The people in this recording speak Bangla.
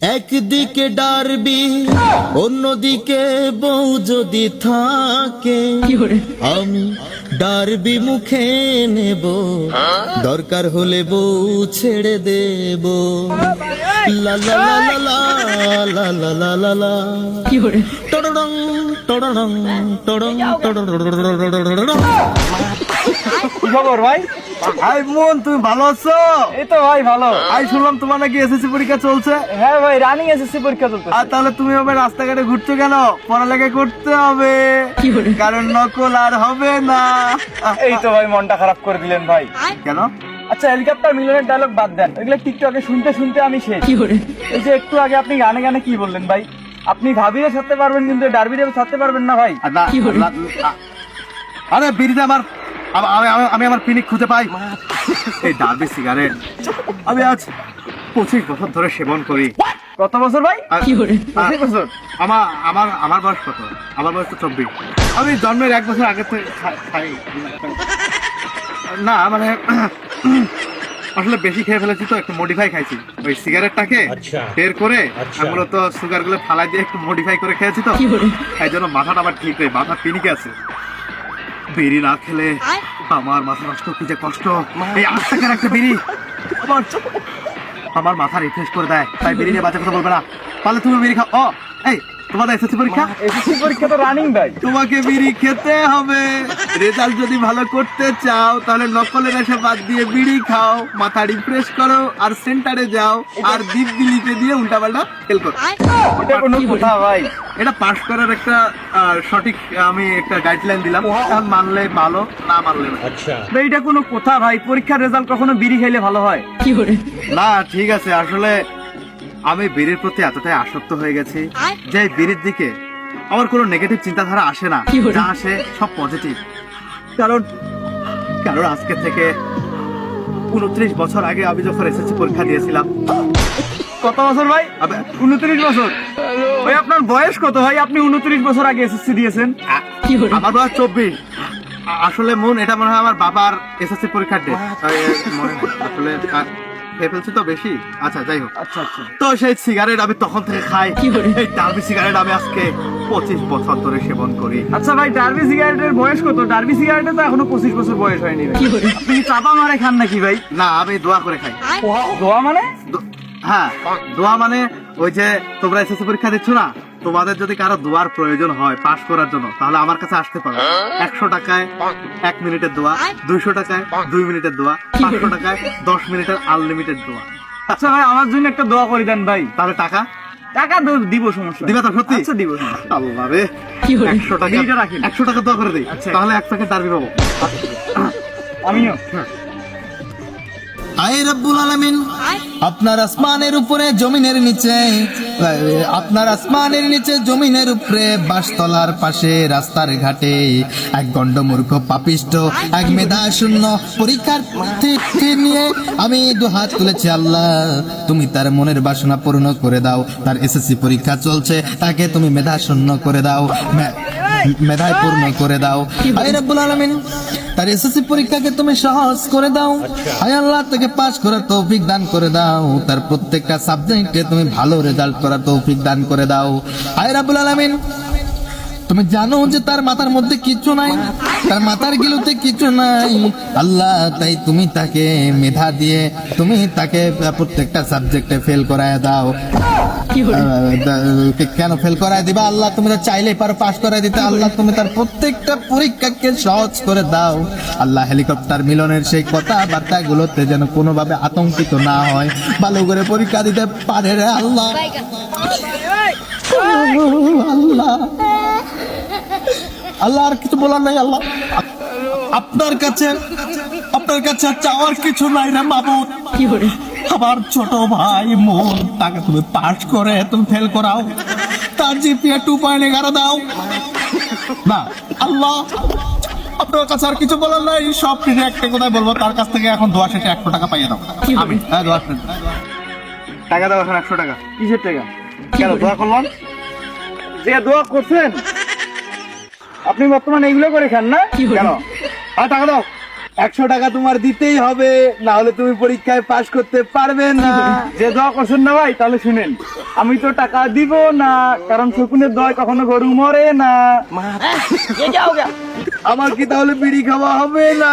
একদিকে ডারবি অন্যদিকে বউ যদি থাকে আমি ডারবি মুখে নেব, দরকার হলে বউ ছেড়ে দেব। লা লা লা লা লা লা লা লা লা টড়ং টড়ং টড়ং টড়ং। কি খবর ভাই? ভাই মন, তুমি ভালো আছো? এই তো ভাই ভালো। আই শুনলাম তোমার নাকি এসএসসি পরীক্ষা চলছে। হ্যাঁ ভাই, রানিং এসএসসি পরীক্ষা চলছে। আর তাহলে তুমি হবে রাস্তাঘাটে ঘুরছো কেন? পড়ালেখা করতে হবে, কারণ নকল আর হবে না। এই তো ভাই, মনটা খারাপ করে দিলেন ভাই। কেন? আচ্ছা, হেলিকপ্টার মিলনের ডায়লগ বাদ দেন, ওইগুলো টিকটকে শুনতে শুনতে আমি শেষ। এই যে একটু আগে আপনি গানে গানে কি বললেন ভাই? আপনি ভাবিয়ে ছাড়তে পারবেন কিন্তু ডারবিরে ছাড়তে পারবেন না ভাই। আরে বিড়িতে আমার আমি আমার পিনিক খুঁজে পাই। এই ডার্বি সিগারেট আমি আজ 25 বছর ধরে সেবন করি। কত বছর ভাই? 25 বছর। আমার বয়স কত? আমার বয়স তো 24। আমি জন্মের 1 বছর আগে থেকে খাই না, মানে আসলে বেশি খেয়ে ফেলেছি তো, একটু মডিফাই খাইছি ওই সিগারেটটাকে বের করে। মূলত সুগার গুলো ফালাই দিয়ে একটু মডিফাই করে খেয়েছি তো, এই জন্য মাথাটা আবার ঠিক নেই, মাথা পিনিকে আছে। বিড়ি না খেলে আমার মাথা নষ্ট, কি যে কষ্ট। এই 8 টাকার একটা বিড়ি আমার মাথা রিফ্রেশ করে দেয়, তাই বিড়ি নিয়ে বাজে কথা বলবে না। তাহলে তুমি বিড়ি খাও। ও এই, তোমাদের এসএসসি পরীক্ষা? এসএসসি পরীক্ষা তো রানিং ভাই। তোমাকে বিড়ি খেতে হবে। রেজাল্ট যদি ভালো করতে চাও তাহলে নকলের নেশা বাদ দিয়ে বিড়ি খাও, মাথা রিফ্রেশ করো, আর সেন্টারে যাও, আর দিব্যিলিতে দিয়ে উল্টাপাল্টা ফেল করো। এটা কোনো কথা ভাই? এটা পাস করার একটা সঠিক আমি একটা গাইডলাইন দিলাম, এখন মানলে ভালো, না মানলে না। ভাই, এটা কোনো কথা ভাই? পরীক্ষার রেজাল্ট কখনো বিড়ি খাইলে ভালো হয়? না ঠিক আছে, আসলে আমি বিড়ির প্রতি এতটাই আসক্ত হয়ে গেছি যে বিড়ির দিকে আমার কোনো নেগেটিভ চিন্তাধারা আসে না, যা আসে সব পজিটিভ। কারণ আজকে থেকে 29 বছর আগে আমি যখন এসএসসি পরীক্ষা দিয়েছিলাম। কত বছর ভাই? 29 বছর। ভাই আপনার বয়স কত ভাই? আপনি 29 বছর আগে এসএসসি দিয়েছেন। আমার বয়স 24। আসলে মন, এটা মনে হয় আমার বাবার এসএসসি পরীক্ষার ডেট, আসলে খেয়ে ফেলছি তো বেশি। আচ্ছা যাই হোক। আচ্ছা আচ্ছা। তো সেই সিগারেট আমি তখন থেকে খাই। এই ডার্বি সিগারেট আমি আজকে 25 বছর ধরে সেবন করি। আচ্ছা ভাই, ডার্বি সিগারেটের বয়স কত? ডার্বি সিগারেটে তো এখনো 25 বছর বয়স হয়নি ভাই। আপনি কি চাপা মারে খান নাকি ভাই? না, আমি দোয়া করে খাই। দোয়া মানে? হ্যাঁ, দোয়া মানে ওই যে তোমরা এসএসসি পরীক্ষা দিচ্ছ না, তোমাদের যদি কারো দোয়ার প্রয়োজন হয় পাস করার জন্য, তাহলে আমার কাছে আসতে পারো। 100 টাকায় 1 মিনিটের দোয়া, 200 টাকায় 2 মিনিটের দোয়া, 500 টাকায় 10 মিনিটের আনলিমিটেড দোয়া। আচ্ছা ভাই, আমার জন্য একটা দোয়া করে দেন ভাই। তাহলে টাকা দিব, সমস্যা দিবে তো? সত্যি? আচ্ছা দিব, সমস্যা। আল্লাহ রে, 100 টাকা, 100 টাকা দোয়া করে দিই, তাহলে 1 প্যাকেট ডার্বি পাবো। আমিও। আয় রব্বুল আলামিন, আপনার আসমানের উপরে জমিনের নিচে, আপনার আসমানের নিচে জমিনের উপরে, বাসতলার পাশে রাস্তার ঘাটে এক গন্ডমূর্খ পাপিষ্ট, এক মেধা শূন্য পরীক্ষার্থী নিয়ে আমি 2 হাত তুলেছি। আল্লাহ, তুমি তার মনের বাসনা পূর্ণ করে দাও। তার এসএসসি পরীক্ষা চলছে, তাকে তুমি মেধা শূন্য করে দাও, মেধায় পূর্ণ করে দাও। আয় রব্বুল আলামিন, তার এসএসসি পরীক্ষাকে তুমি সহজ করে দাও। আয় আল্লাহ, তাকে পাস করার তৌফিক দান করে দাও। তার প্রত্যেকটা সাবজেক্টে তুমি ভালো রেজাল্ট করার তৌফিক দান করে দাও। আয় রাব্বুল আলামিন, তুমি জানো যে তার মাথার মধ্যে কিছু নাই, তার মাথার গিলুতে কিছু নাই। আল্লাহ, তাই তুমি তাকে মেধা দিয়ে তুমি তাকে প্রত্যেকটা সাবজেক্টে ফেল করায় দাও। কেন ফেল করায় দিবা? আল্লাহ, তুমি তো চাইলেই পারো পাস করায় দিতে। আল্লাহ, তুমি তার প্রত্যেকটা পরীক্ষাকে সহজ করে দাও। আল্লাহ, হেলিকপ্টার মিলনের সেই কথাবার্তা গুলোতে যেন কোনোভাবে আতঙ্কিত না হয়, ভালো করে পরীক্ষা দিতে পারে রে আল্লাহ। আল্লাহ আল্লাহ, আর কিছু বলার নাই। আল্লাহ, আপনার কাছে চাওয়ার কিছু নাই রে মাবুদ। আমার ছোট ভাই মন, তাকে তুমি পাস করে তুমি ফেল করাও, তার জিপিএ 2.11 দাও না। আল্লাহ, আপনার কাছে আর কিছু বলার নাই। সব কিছু একটা কোথায় বলবো, তার কাছ থেকে এখন দোয়া শেষে 100 টাকা পাইয়ে দাও। আমি দোয়া টাকা দাও, এখন 100 টাকা। কিসের টাকা? কেন দোয়া করলাম? যে দোয়া করছেন আপনি বর্তমানে এগুলো করে খান না? কেন? আর টাকা দাও। 100 টাকা তোমার দিতেই হবে, না হলে তুমি পরীক্ষায় পাশ করতে পারবে না। যে দোয়া করছেন না ভাই, তাহলে শুনেন, আমি তো টাকা দিব না, কারণ শকুনের দয় কখনো গরু মরে না। আমার কি তাহলে বিড়ি খাওয়া হবে না?